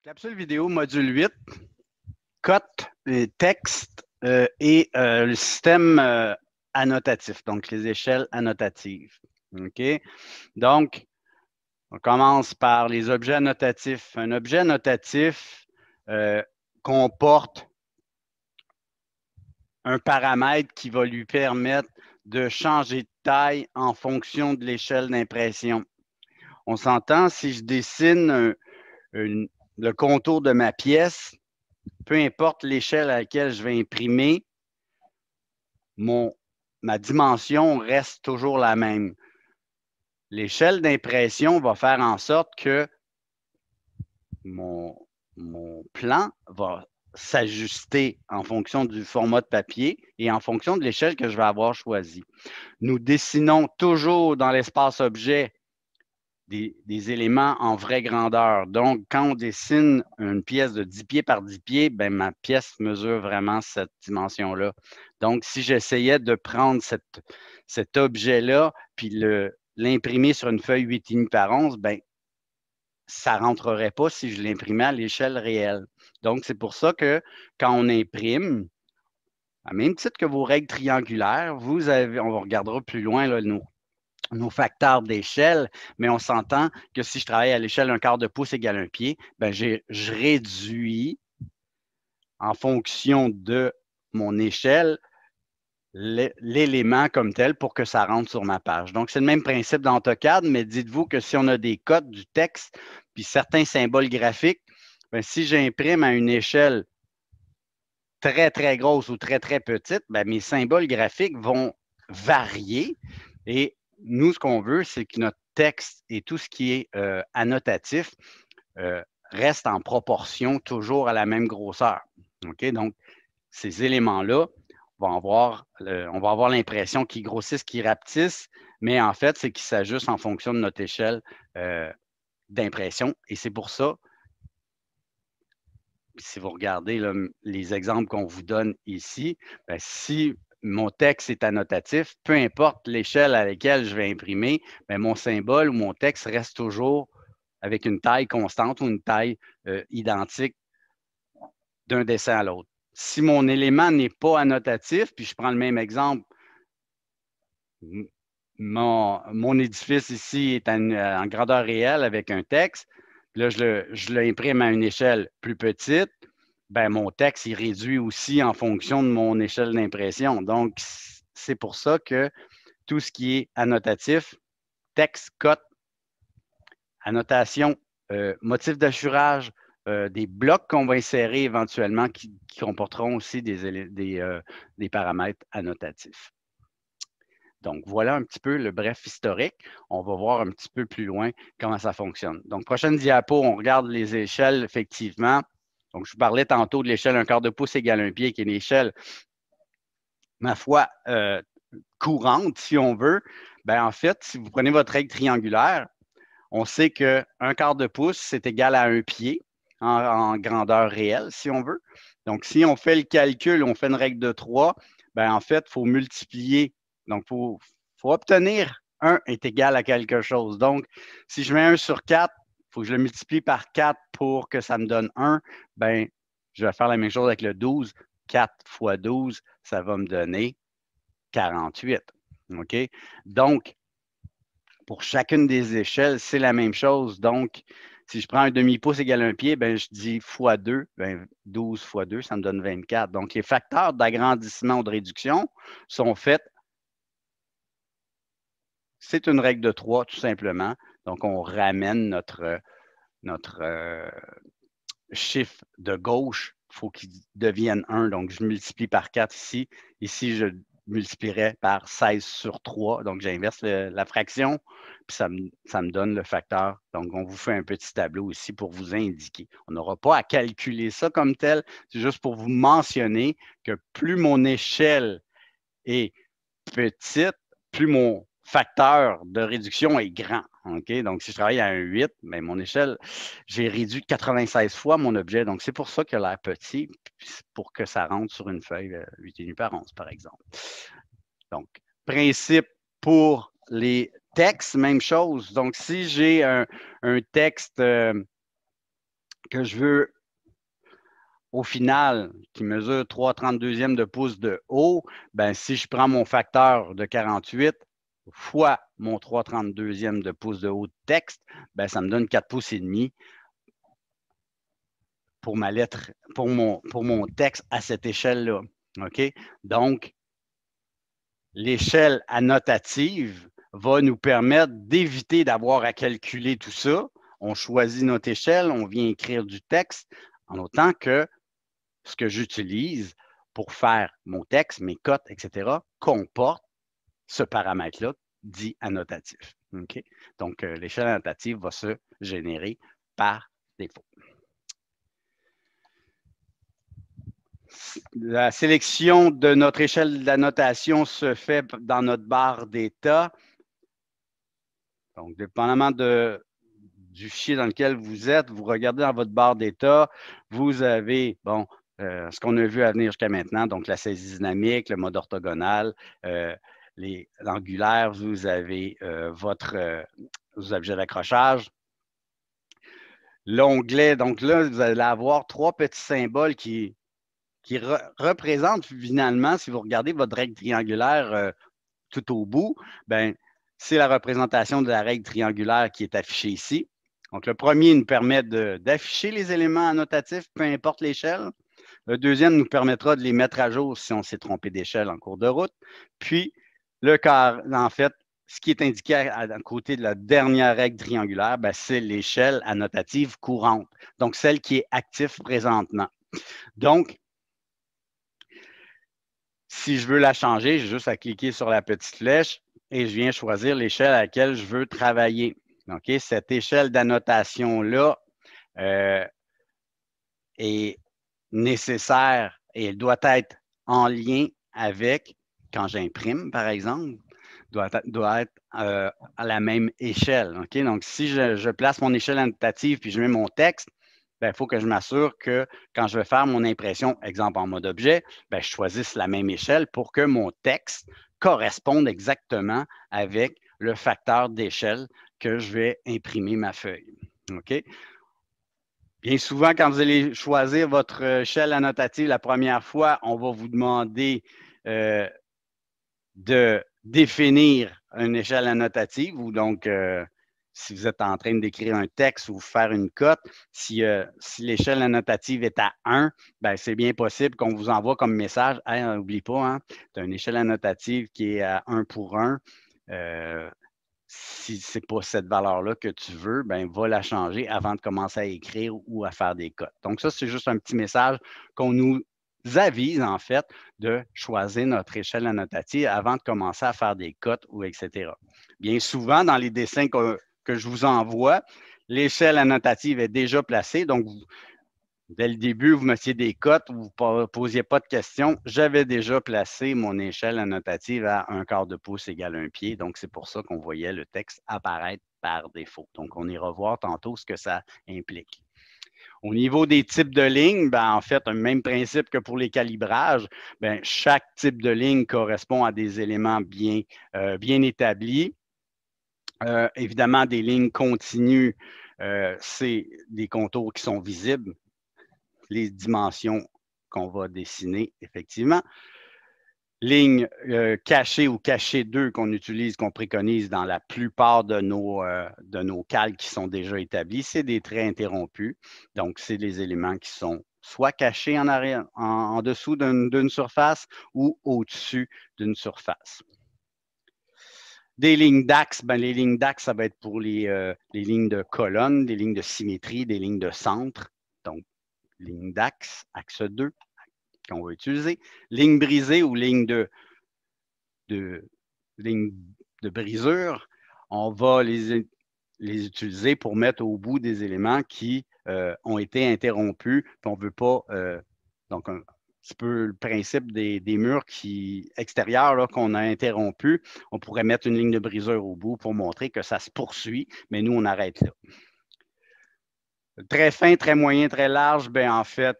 Capsule vidéo module 8, cote, texte et le système annotatif, donc les échelles annotatives. OK? Donc, on commence par les objets annotatifs. Un objet annotatif comporte un paramètre qui va lui permettre de changer de taille en fonction de l'échelle d'impression. On s'entend, si je dessine le contour de ma pièce, peu importe l'échelle à laquelle je vais imprimer, ma dimension reste toujours la même. L'échelle d'impression va faire en sorte que mon plan va s'ajuster en fonction du format de papier et en fonction de l'échelle que je vais avoir choisie. Nous dessinons toujours dans l'espace objet des éléments en vraie grandeur. Donc, quand on dessine une pièce de 10 pieds par 10 pieds, ben, ma pièce mesure vraiment cette dimension-là. Donc, si j'essayais de prendre cet objet-là puis l'imprimer sur une feuille 8,5 par 11, ben, ça ne rentrerait pas si je l'imprimais à l'échelle réelle. Donc, c'est pour ça que quand on imprime, à même titre que vos règles triangulaires, on regardera plus loin là, nos facteurs d'échelle, mais on s'entend que si je travaille à l'échelle d'un quart de pouce égale un pied, ben je réduis en fonction de mon échelle l'élément comme tel pour que ça rentre sur ma page. Donc, c'est le même principe dans AutoCAD, mais dites-vous que si on a des codes du texte, puis certains symboles graphiques, ben, si j'imprime à une échelle très, très grosse ou très, très petite, ben, mes symboles graphiques vont varier et nous, ce qu'on veut, c'est que notre texte et tout ce qui est annotatif reste en proportion toujours à la même grosseur. OK? Donc, ces éléments-là, on va avoir l'impression qu'ils grossissent, qu'ils rapetissent, mais en fait, c'est qu'ils s'ajustent en fonction de notre échelle d'impression. Et c'est pour ça, si vous regardez là, les exemples qu'on vous donne ici, bien, si mon texte est annotatif, peu importe l'échelle à laquelle je vais imprimer, bien, mon symbole ou mon texte reste toujours avec une taille constante ou une taille identique d'un dessin à l'autre. Si mon élément n'est pas annotatif, puis je prends le même exemple, mon édifice ici est en grandeur réelle avec un texte, là, je l'imprime à une échelle plus petite, ben, mon texte, il réduit aussi en fonction de mon échelle d'impression. Donc, c'est pour ça que tout ce qui est annotatif, texte, cote, annotation, motif d'assurage, des blocs qu'on va insérer éventuellement qui comporteront aussi des paramètres annotatifs. Donc, voilà un petit peu le bref historique. On va voir un petit peu plus loin comment ça fonctionne. Donc, prochaine diapo, on regarde les échelles, effectivement. Donc, je vous parlais tantôt de l'échelle un quart de pouce égale un pied, qui est une échelle, ma foi, courante, si on veut. Bien, en fait, si vous prenez votre règle triangulaire, on sait qu'un quart de pouce, c'est égal à un pied en grandeur réelle, si on veut. Donc, si on fait le calcul, on fait une règle de 3, bien, en fait, il faut multiplier. Donc, il faut obtenir 1 est égal à quelque chose. Donc, si je mets 1 sur 4, il faut que je le multiplie par 4 pour que ça me donne 1. Bien, je vais faire la même chose avec le 12. 4 fois 12, ça va me donner 48. OK? Donc, pour chacune des échelles, c'est la même chose. Donc, si je prends un demi-pouce égale un pied, ben, je dis fois 2, ben, 12 fois 2, ça me donne 24. Donc, les facteurs d'agrandissement ou de réduction sont faits. C'est une règle de 3, tout simplement. Donc, on ramène notre chiffre de gauche. Il faut qu'il devienne 1. Donc, je multiplie par 4 ici. Ici, je multiplierais par 16 sur 3. Donc, j'inverse la fraction, puis ça me donne le facteur. Donc, on vous fait un petit tableau ici pour vous indiquer. On n'aura pas à calculer ça comme tel. C'est juste pour vous mentionner que plus mon échelle est petite, plus mon facteur de réduction est grand. OK? Donc, si je travaille à un 8, bien, mon échelle, j'ai réduit 96 fois mon objet. Donc, c'est pour ça qu'il a l'air petit, pour que ça rentre sur une feuille 8,5 par 11, par exemple. Donc, principe pour les textes, même chose. Donc, si j'ai un texte que je veux au final, qui mesure 3/32e de pouce de haut, ben, si je prends mon facteur de 48 fois mon 3/32e de pouce de haut de texte, ben, ça me donne 4 pouces et demi pour ma lettre, pour mon texte à cette échelle-là. OK? Donc, l'échelle annotative va nous permettre d'éviter d'avoir à calculer tout ça. On choisit notre échelle, on vient écrire du texte, en autant que ce que j'utilise pour faire mon texte, mes cotes, etc., comporte ce paramètre-là dit annotatif. Okay? Donc, l'échelle annotative va se générer par défaut. La sélection de notre échelle d'annotation se fait dans notre barre d'état. Donc, dépendamment du fichier dans lequel vous êtes, vous regardez dans votre barre d'état, vous avez, bon, ce qu'on a vu à venir jusqu'à maintenant, donc la saisie dynamique, le mode orthogonal, l'angulaire, vous avez vos objets d'accrochage. L'onglet, donc là, vous allez avoir 3 petits symboles qui représentent finalement, si vous regardez votre règle triangulaire tout au bout, ben, c'est la représentation de la règle triangulaire qui est affichée ici. Donc, le premier nous permet d'afficher les éléments annotatifs, peu importe l'échelle. Le deuxième nous permettra de les mettre à jour si on s'est trompé d'échelle en cours de route. Puis, en fait, ce qui est indiqué à côté de la dernière règle triangulaire, ben, c'est l'échelle annotative courante, donc celle qui est active présentement. Donc, si je veux la changer, j'ai juste à cliquer sur la petite flèche et je viens choisir l'échelle à laquelle je veux travailler. Okay? Cette échelle d'annotation-là est nécessaire et elle doit être en lien avec, quand j'imprime, par exemple, doit être à la même échelle. Okay? Donc, si je place mon échelle annotative puis je mets mon texte, il faut que je m'assure que quand je vais faire mon impression, exemple en mode objet, je choisisse la même échelle pour que mon texte corresponde exactement avec le facteur d'échelle que je vais imprimer ma feuille. OK? Bien souvent, quand vous allez choisir votre échelle annotative la première fois, on va vous demander de définir une échelle annotative ou donc si vous êtes en train d'écrire un texte ou faire une cote, si l'échelle annotative est à 1, ben, c'est bien possible qu'on vous envoie comme message, hey, n'oublie pas, hein, tu as une échelle annotative qui est à 1 pour 1. Si ce n'est pas cette valeur-là que tu veux, ben, va la changer avant de commencer à écrire ou à faire des cotes. Donc, ça, c'est juste un petit message qu'on nous avise, en fait, de choisir notre échelle annotative avant de commencer à faire des cotes ou etc. Bien souvent, dans les dessins que je vous envoie, l'échelle annotative est déjà placée. Donc, dès le début, vous mettiez des cotes, vous ne posiez pas de questions. J'avais déjà placé mon échelle annotative à 1/4 de pouce égale 1 pied. Donc, c'est pour ça qu'on voyait le texte apparaître par défaut. Donc, on ira voir tantôt ce que ça implique. Au niveau des types de lignes, ben, en fait, un même principe que pour les calibrages. Ben, chaque type de ligne correspond à des éléments bien établis. Évidemment, des lignes continues, c'est des contours qui sont visibles, les dimensions qu'on va dessiner, effectivement. Ligne cachée ou cachée 2 qu'on utilise, qu'on préconise dans la plupart de nos calques qui sont déjà établis, c'est des traits interrompus. Donc, c'est des éléments qui sont soit cachés en dessous d'une surface ou au-dessus d'une surface. Des lignes d'axe, ben, les lignes d'axe, ça va être pour les lignes de colonne, des lignes de symétrie, des lignes de centre. Donc, ligne d'axe, axe 2, qu'on va utiliser. Ligne brisée ou ligne de brisure, on va les utiliser pour mettre au bout des éléments qui ont été interrompus. Puis on ne veut pas, donc un petit peu le principe des murs extérieurs qu'on a interrompus. On pourrait mettre une ligne de brisure au bout pour montrer que ça se poursuit, mais nous, on arrête là. Très fin, très moyen, très large, ben en fait,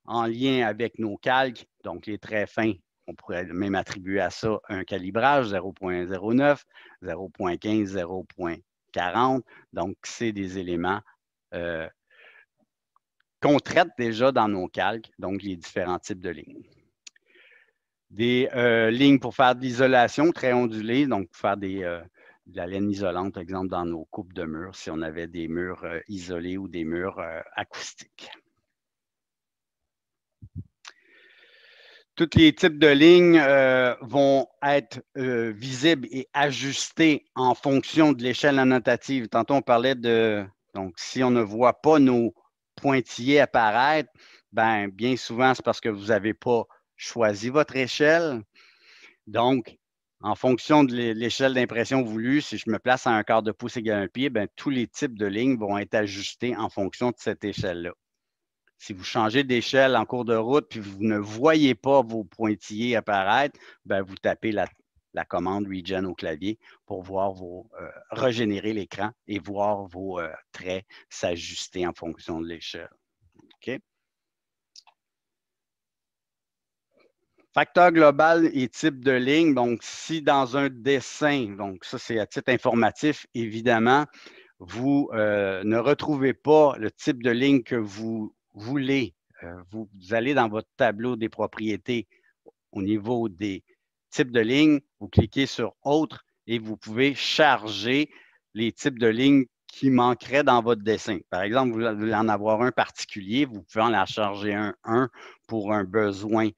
en lien avec nos calques, donc les traits fins, on pourrait même attribuer à ça un calibrage 0.09, 0.15, 0.40. Donc, c'est des éléments qu'on traite déjà dans nos calques, donc les différents types de lignes. Des lignes pour faire de l'isolation très ondulée, donc pour faire de la laine isolante, par exemple, dans nos coupes de murs, si on avait des murs isolés ou des murs acoustiques. Tous les types de lignes vont être visibles et ajustés en fonction de l'échelle annotative. Tantôt, on parlait de... Donc, si on ne voit pas nos pointillés apparaître, bien souvent, c'est parce que vous n'avez pas choisi votre échelle. Donc, en fonction de l'échelle d'impression voulue, si je me place à un quart de pouce égal à un pied, tous les types de lignes vont être ajustés en fonction de cette échelle-là. Si vous changez d'échelle en cours de route puis vous ne voyez pas vos pointillés apparaître, vous tapez la commande Regen au clavier pour voir régénérer l'écran et voir vos traits s'ajuster en fonction de l'échelle. OK? Facteur global et type de ligne. Donc, si dans un dessin, donc ça c'est à titre informatif, évidemment, vous ne retrouvez pas le type de ligne que vous voulez, vous allez dans votre tableau des propriétés au niveau des types de lignes, vous cliquez sur Autre et vous pouvez charger les types de lignes qui manqueraient dans votre dessin. Par exemple, vous voulez en avoir un particulier, vous pouvez en charger un pour un besoin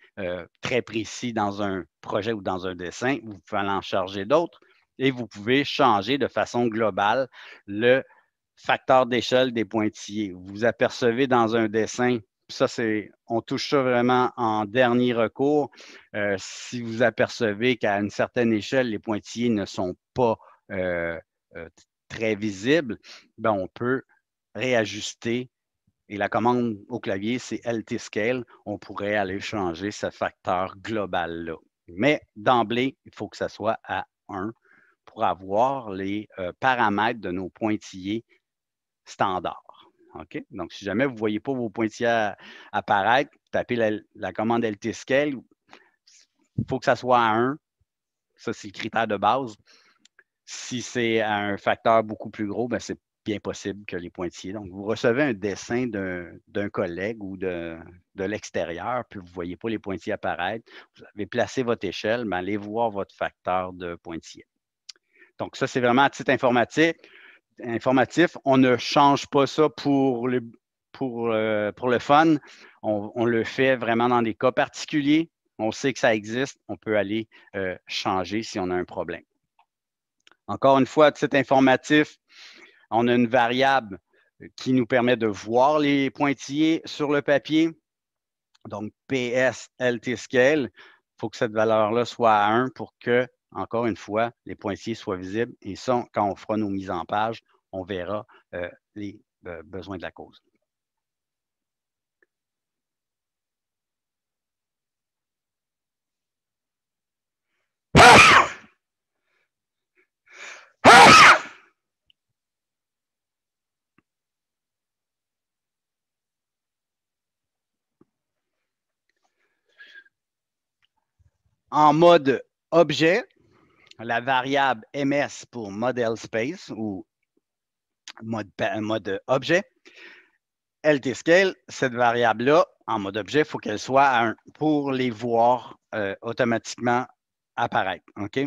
très précis dans un projet ou dans un dessin. Vous pouvez en charger d'autres et vous pouvez changer de façon globale le facteur d'échelle des pointillés. Vous apercevez dans un dessin, ça on touche ça vraiment en dernier recours. Si vous apercevez qu'à une certaine échelle, les pointillés ne sont pas très visibles, on peut réajuster. Et la commande au clavier, c'est LT Scale. On pourrait aller changer ce facteur global-là. Mais d'emblée, il faut que ça soit à 1 pour avoir les paramètres de nos pointillés standard. OK? Donc, si jamais vous ne voyez pas vos pointillés apparaître, tapez la commande LT Scale. Il faut que ça soit à 1. Ça, c'est le critère de base. Si c'est à un facteur beaucoup plus gros, c'est bien possible que les pointillés. Donc, vous recevez un dessin d'un collègue ou de l'extérieur, puis vous ne voyez pas les pointillés apparaître. Vous avez placé votre échelle, allez voir votre facteur de pointillés. Donc, ça, c'est vraiment à titre informatif. On ne change pas ça pour le fun. On le fait vraiment dans des cas particuliers. On sait que ça existe. On peut aller changer si on a un problème. Encore une fois, à titre informatif, on a une variable qui nous permet de voir les pointillés sur le papier. Donc, PS LT Scale. Il faut que cette valeur-là soit à 1 pour que, encore une fois, les pointillés soient visibles. Et ça, quand on fera nos mises en page, on verra les besoins de la cause. En mode objet, la variable MS pour Model Space ou mode objet. LT Scale, cette variable-là, en mode objet, il faut qu'elle soit à 1 pour les voir automatiquement apparaître. OK?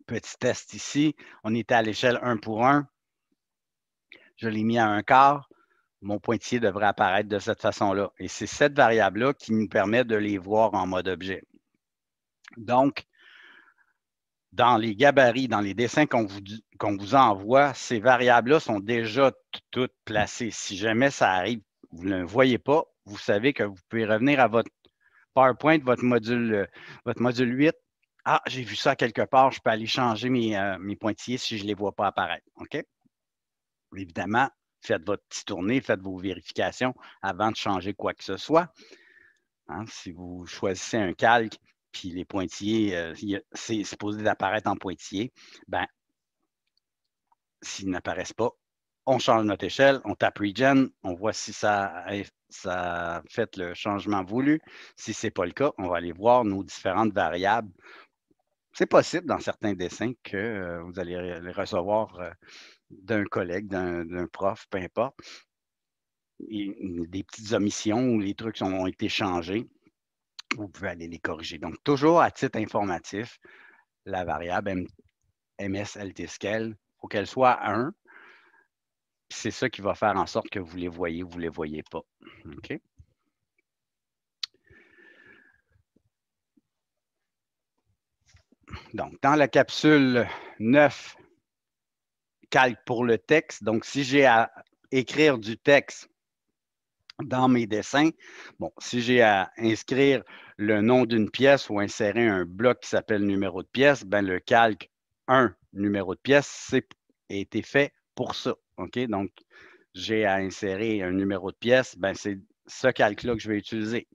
Petit test ici. On était à l'échelle 1 pour 1. Je l'ai mis à 1/4. Mon pointillé devrait apparaître de cette façon-là. Et c'est cette variable-là qui nous permet de les voir en mode objet. Donc, dans les gabarits, dans les dessins qu'on vous envoie, ces variables-là sont déjà toutes placées. Si jamais ça arrive, vous ne le voyez pas, vous savez que vous pouvez revenir à votre PowerPoint, votre module 8. Ah, j'ai vu ça quelque part, je peux aller changer mes pointillés si je ne les vois pas apparaître. OK? Évidemment, faites votre petite tournée, faites vos vérifications avant de changer quoi que ce soit. Hein, si vous choisissez un calque, puis les pointillés, c'est supposé d'apparaître en pointillés, s'ils n'apparaissent pas, on change notre échelle, on tape Regen, on voit si ça a fait le changement voulu. Si ce n'est pas le cas, on va aller voir nos différentes variables. C'est possible dans certains dessins que vous allez les recevoir d'un collègue, d'un prof, peu importe. des petites omissions ou les trucs ont été changés, vous pouvez aller les corriger. Donc, toujours à titre informatif, la variable MSLTScale, il faut qu'elle soit 1. C'est ça qui va faire en sorte que vous les voyez ou vous ne les voyez pas. OK? Donc, dans la capsule 9, calque pour le texte. Donc, si j'ai à écrire du texte dans mes dessins, bon, si j'ai à inscrire le nom d'une pièce ou insérer un bloc qui s'appelle numéro de pièce, ben le calque 1, numéro de pièce, a été fait pour ça. OK? Donc, j'ai à insérer un numéro de pièce, ben c'est ce calque-là que je vais utiliser.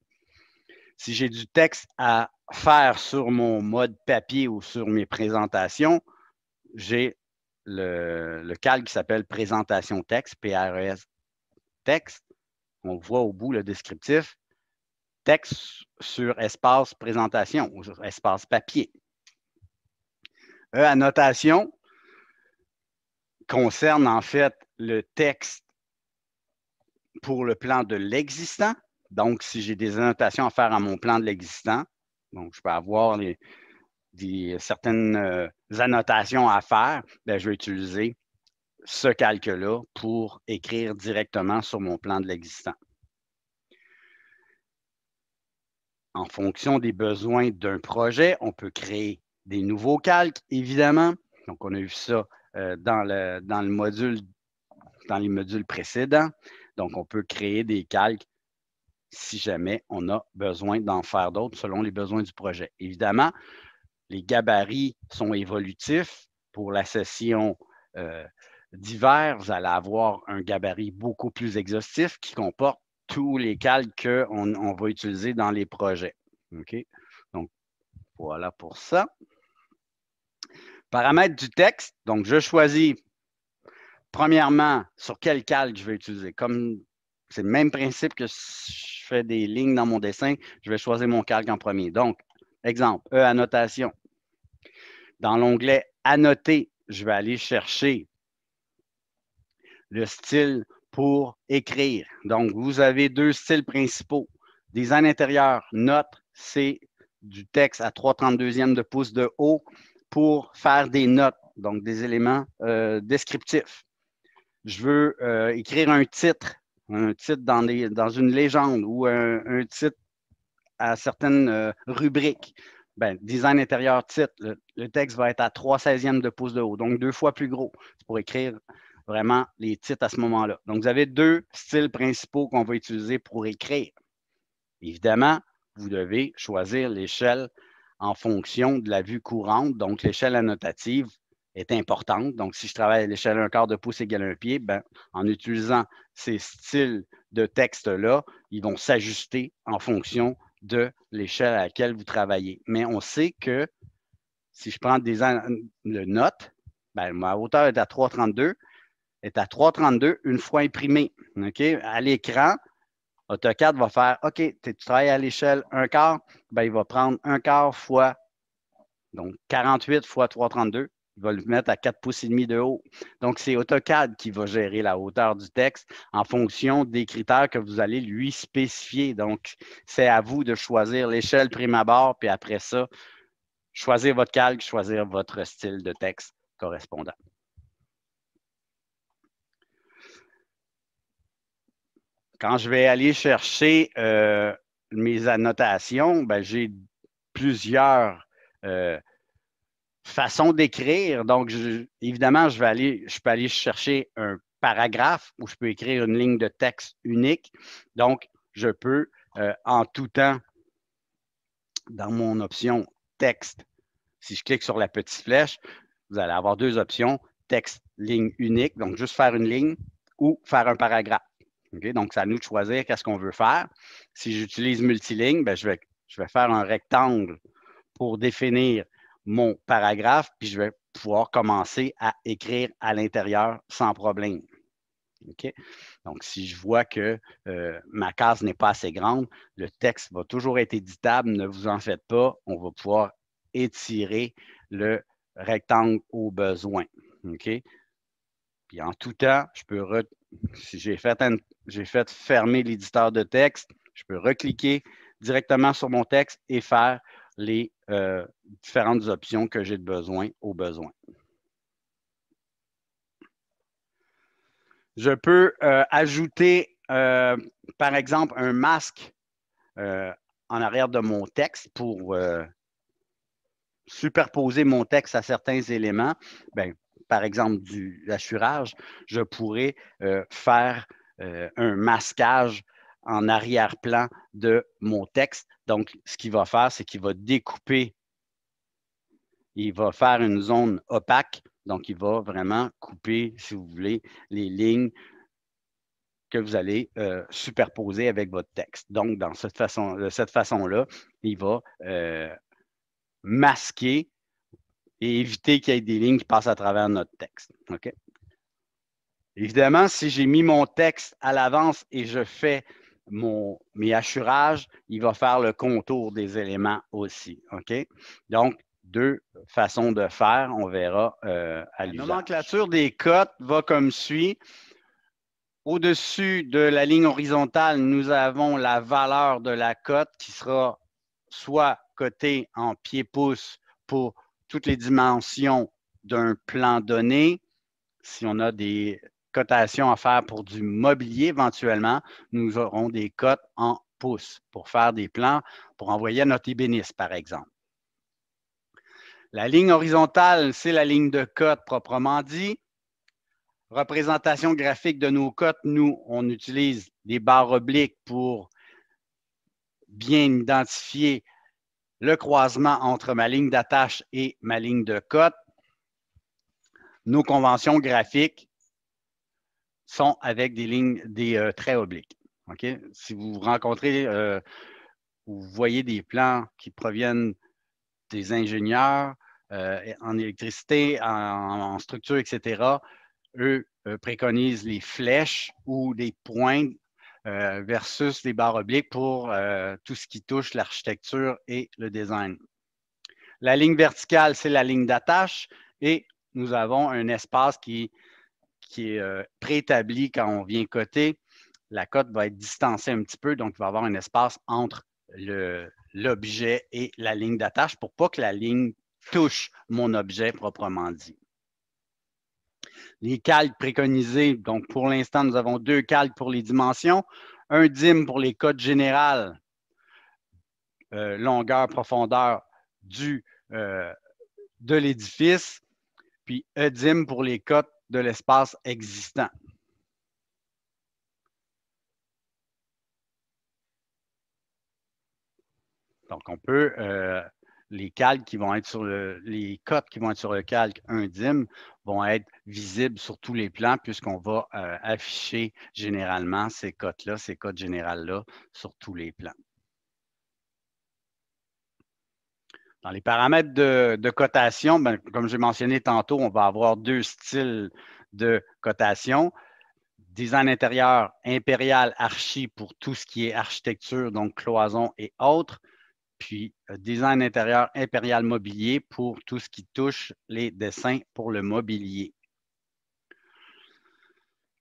Si j'ai du texte à faire sur mon mode papier ou sur mes présentations, j'ai le calque qui s'appelle présentation texte, PRES texte. On voit au bout le descriptif, texte sur espace présentation ou sur espace papier. Annotation concerne en fait le texte pour le plan de l'existant. Donc, si j'ai des annotations à faire à mon plan de l'existant, donc je peux avoir certaines annotations à faire, bien, je vais utiliser ce calque-là pour écrire directement sur mon plan de l'existant. En fonction des besoins d'un projet, on peut créer des nouveaux calques, évidemment. Donc, on a vu ça dans les modules précédents. Donc, on peut créer des calques si jamais on a besoin d'en faire d'autres selon les besoins du projet. Évidemment, les gabarits sont évolutifs. Pour la session d'hiver, vous allez avoir un gabarit beaucoup plus exhaustif qui comporte tous les calques qu'on va utiliser dans les projets. OK? Donc, voilà pour ça. Paramètres du texte. Donc, je choisis premièrement sur quel calque je vais utiliser. Comme c'est le même principe que si je fais des lignes dans mon dessin, je vais choisir mon calque en premier. Donc, exemple, annotation. Dans l'onglet Annoter, je vais aller chercher le style pour écrire. Donc, vous avez deux styles principaux. Design intérieur, note, c'est du texte à 3/32e de pouce de haut pour faire des notes, donc des éléments descriptifs. Je veux écrire un titre dans une légende ou un titre à certaines rubriques. Ben, design intérieur titre, le texte va être à 3/16e de pouce de haut, donc 2 fois plus gros. C'est pour écrire vraiment les titres à ce moment-là. Donc, vous avez deux styles principaux qu'on va utiliser pour écrire. Évidemment, vous devez choisir l'échelle en fonction de la vue courante. Donc, l'échelle annotative est importante. Donc, si je travaille à l'échelle 1/4 de pouce égale 1 pied, ben, en utilisant ces styles de texte-là, ils vont s'ajuster en fonction de l'échelle à laquelle vous travaillez. Mais on sait que si je prends le note, ben, ma hauteur est à 3/32, est à 3/32 une fois imprimée. Okay? À l'écran, AutoCAD va faire OK, tu travailles à l'échelle 1/4, ben, il va prendre 1/4 fois, donc 48 fois 3/32. Il va le mettre à 4 pouces et demi de haut. Donc, c'est AutoCAD qui va gérer la hauteur du texte en fonction des critères que vous allez lui spécifier. Donc, c'est à vous de choisir l'échelle prime abord, puis après ça, choisir votre calque, choisir votre style de texte correspondant. Quand je vais aller chercher mes annotations, ben, j'ai plusieurs façons d'écrire. Donc, évidemment, je peux aller chercher un paragraphe où je peux écrire une ligne de texte unique. Donc, je peux en tout temps, dans mon option texte, si je clique sur la petite flèche, vous allez avoir deux options, texte, ligne unique, donc juste faire une ligne ou faire un paragraphe. Okay? Donc, c'est à nous de choisir qu'est-ce qu'on veut faire. Si j'utilise multiligne, ben, je vais faire un rectangle pour définir mon paragraphe, puis je vais pouvoir commencer à écrire à l'intérieur sans problème. Okay? Donc, si je vois que ma case n'est pas assez grande, le texte va toujours être éditable, ne vous en faites pas, on va pouvoir étirer le rectangle au besoin. Okay? Puis en tout temps, je peux, si j'ai fait j'ai fait fermer l'éditeur de texte. Je peux recliquer directement sur mon texte et faire les différentes options que j'ai de besoin au besoin. Je peux ajouter, par exemple, un masque en arrière de mon texte pour superposer mon texte à certains éléments. Bien, par exemple, du hachurage, je pourrais faire un masquage en arrière-plan de mon texte. Donc, ce qu'il va faire, c'est qu'il va découper, il va faire une zone opaque. Donc, il va vraiment couper, si vous voulez, les lignes que vous allez superposer avec votre texte. Donc, de cette façon-là, il va masquer et éviter qu'il y ait des lignes qui passent à travers notre texte. OK? Évidemment, si j'ai mis mon texte à l'avance et je fais mes hachurages, il va faire le contour des éléments aussi. OK? Donc, deux façons de faire, on verra à l'usage. La nomenclature des cotes va comme suit. Au-dessus de la ligne horizontale, nous avons la valeur de la cote qui sera soit cotée en pieds-pouces pour toutes les dimensions d'un plan donné. Si on a des cotations à faire pour du mobilier éventuellement, nous aurons des cotes en pouces pour faire des plans pour envoyer à notre ébéniste, par exemple. La ligne horizontale, c'est la ligne de cote proprement dit. Représentation graphique de nos cotes, nous, on utilise des barres obliques pour bien identifier le croisement entre ma ligne d'attache et ma ligne de cote. Nos conventions graphiques sont avec des lignes, des traits obliques. Okay? Si vous rencontrez, vous voyez des plans qui proviennent des ingénieurs en électricité, en structure, etc., eux préconisent les flèches ou des points versus les barres obliques pour tout ce qui touche l'architecture et le design. La ligne verticale, c'est la ligne d'attache et nous avons un espace qui est préétabli quand on vient coter. La cote va être distancée un petit peu, donc il va y avoir un espace entre l'objet et la ligne d'attache pour pas que la ligne touche mon objet proprement dit. Les calques préconisés, donc pour l'instant, nous avons deux calques pour les dimensions, un dim pour les cotes générales, longueur, profondeur de l'édifice, puis EDIM pour les cotes de l'espace existant. Donc, on peut, les calques qui vont être sur les cotes qui vont être sur le calque 1 dim vont être visibles sur tous les plans puisqu'on va afficher généralement ces cotes-là, ces cotes générales-là sur tous les plans. Dans les paramètres de cotation, ben, comme j'ai mentionné tantôt, on va avoir deux styles de cotation. Design intérieur impérial archi pour tout ce qui est architecture, donc cloison et autres. Puis design intérieur impérial mobilier pour tout ce qui touche les dessins pour le mobilier.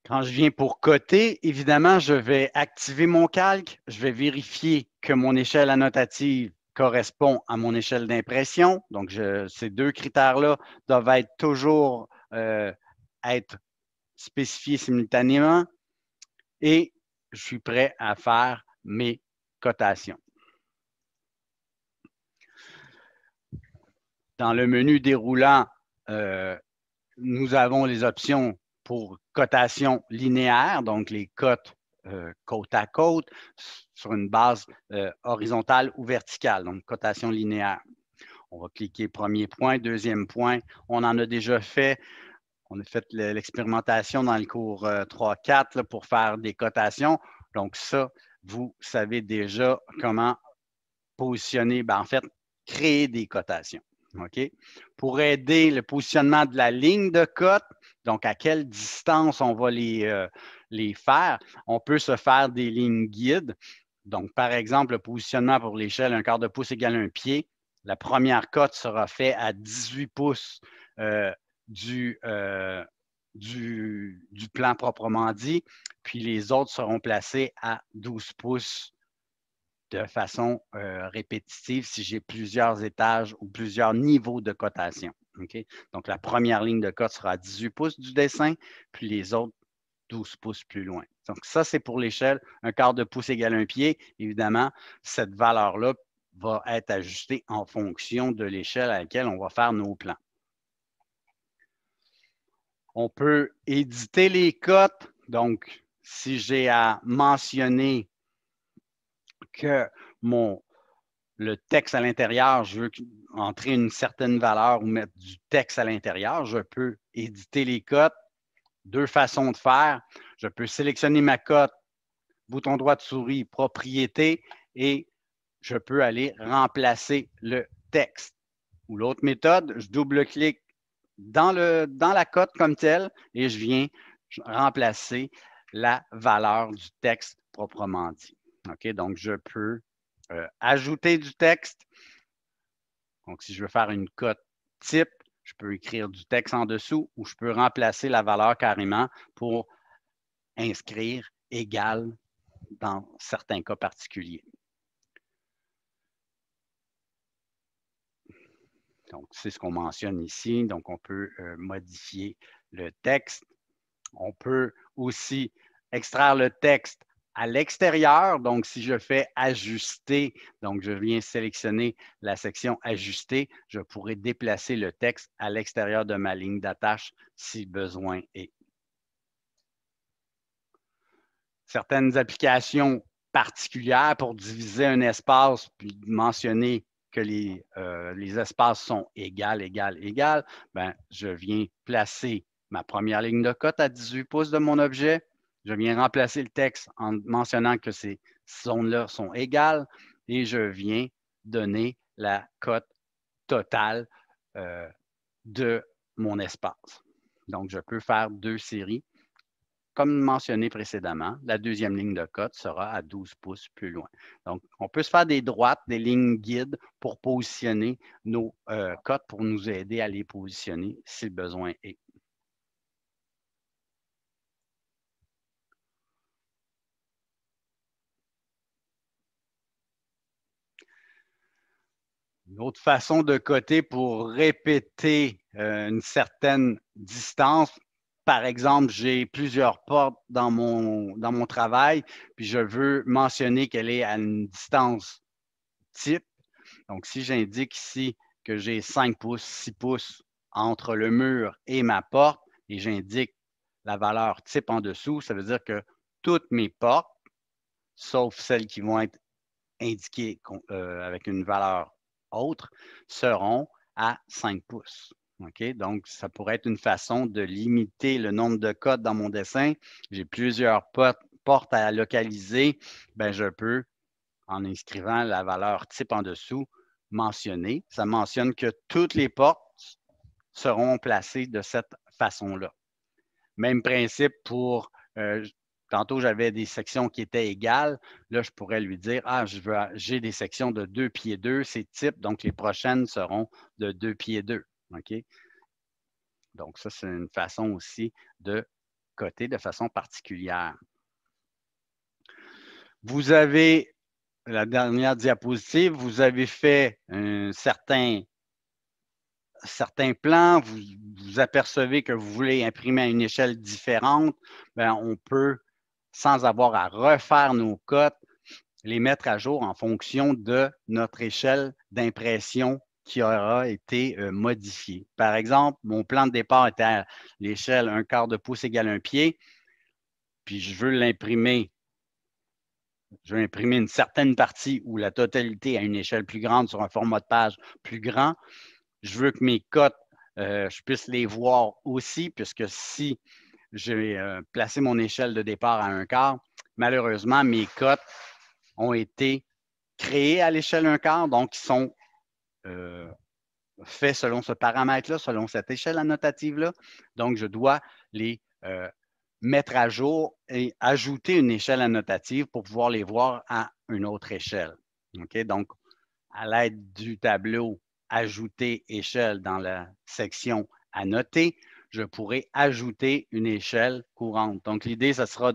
Quand je viens pour coter, évidemment, je vais activer mon calque. Je vais vérifier que mon échelle annotative correspond à mon échelle d'impression. Donc, ces deux critères-là doivent être toujours être spécifiés simultanément. Et je suis prêt à faire mes cotations. Dans le menu déroulant, nous avons les options pour cotation linéaire, donc les cotes côte à côte sur une base horizontale ou verticale, donc cotation linéaire. On va cliquer premier point, deuxième point. On en a déjà fait. On a fait l'expérimentation dans le cours 3-4 pour faire des cotations. Donc ça, vous savez déjà comment positionner, en fait, créer des cotations. OK? Pour aider le positionnement de la ligne de cote, donc à quelle distance on va les faire, on peut se faire des lignes guides. Donc, par exemple, le positionnement pour l'échelle 1/4 de pouce égale 1 pied. La première cote sera faite à 18 pouces du plan proprement dit, puis les autres seront placés à 12 pouces de façon répétitive si j'ai plusieurs étages ou plusieurs niveaux de cotation. Okay? Donc, la première ligne de cote sera à 18 pouces du dessin, puis les autres 12 pouces plus loin. Donc, ça, c'est pour l'échelle. Un quart de pouce égale un pied. Évidemment, cette valeur-là va être ajustée en fonction de l'échelle à laquelle on va faire nos plans. On peut éditer les cotes. Donc, si j'ai à mentionner que le texte à l'intérieur, je veux entrer une certaine valeur ou mettre du texte à l'intérieur, je peux éditer les cotes. Deux façons de faire. Je peux sélectionner ma cote, bouton droit de souris, propriété, et je peux aller remplacer le texte. Ou l'autre méthode, je double-clique dans la cote comme telle et je viens remplacer la valeur du texte proprement dit. OK? Donc, je peux ajouter du texte. Donc, si je veux faire une cote type, je peux écrire du texte en dessous ou je peux remplacer la valeur carrément pour inscrire égal dans certains cas particuliers. Donc, c'est ce qu'on mentionne ici. Donc, on peut modifier le texte. On peut aussi extraire le texte à l'extérieur. Donc, si je fais ajuster, donc je viens sélectionner la section ajuster, je pourrais déplacer le texte à l'extérieur de ma ligne d'attache si besoin est. Certaines applications particulières pour diviser un espace puis mentionner que les espaces sont égales, ben, je viens placer ma première ligne de cote à 18 pouces de mon objet. Je viens remplacer le texte en mentionnant que ces zones-là sont égales et je viens donner la cote totale de mon espace. Donc, je peux faire deux séries. Comme mentionné précédemment, la deuxième ligne de cote sera à 12 pouces plus loin. Donc, on peut se faire des droites, des lignes guides pour positionner nos cotes, pour nous aider à les positionner si le besoin est. Une autre façon de coter pour répéter une certaine distance. Par exemple, j'ai plusieurs portes dans mon travail, puis je veux mentionner qu'elle est à une distance type. Donc, si j'indique ici que j'ai 5 pouces, 6 pouces entre le mur et ma porte, et j'indique la valeur type en dessous, ça veut dire que toutes mes portes, sauf celles qui vont être indiquées avec une valeur autre, seront à 5 pouces. Okay? Donc, ça pourrait être une façon de limiter le nombre de codes dans mon dessin. J'ai plusieurs portes à localiser. Ben, je peux, en inscrivant la valeur type en dessous, mentionner. Ça mentionne que toutes les portes seront placées de cette façon-là. Même principe pour, tantôt j'avais des sections qui étaient égales. Là, je pourrais lui dire, j'ai des sections de 2 pieds 2, c'est type, donc les prochaines seront de 2 pieds 2. OK? Donc, ça, c'est une façon aussi de coter de façon particulière. Vous avez la dernière diapositive, vous avez fait un certain plans, vous apercevez que vous voulez imprimer à une échelle différente, bien, on peut, sans avoir à refaire nos cotes, les mettre à jour en fonction de notre échelle d'impression qui aura été modifiée. Par exemple, mon plan de départ était à l'échelle 1/4 de pouce égale 1 pied, puis je veux l'imprimer. Je veux imprimer une certaine partie ou la totalité à une échelle plus grande sur un format de page plus grand. Je veux que mes cotes, je puisse les voir aussi, puisque si j'ai placé mon échelle de départ à 1/4, malheureusement, mes cotes ont été créées à l'échelle 1/4, donc ils sont faits selon ce paramètre-là, selon cette échelle annotative-là. Donc, je dois les mettre à jour et ajouter une échelle annotative pour pouvoir les voir à une autre échelle. Okay? Donc, à l'aide du tableau Ajouter échelle dans la section Annoter, je pourrais ajouter une échelle courante. Donc, l'idée, ce sera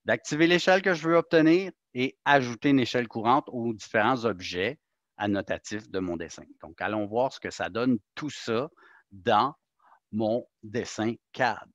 d'activer l'échelle que je veux obtenir et ajouter une échelle courante aux différents objets annotatifs de mon dessin. Donc, allons voir ce que ça donne tout ça dans mon dessin CAD.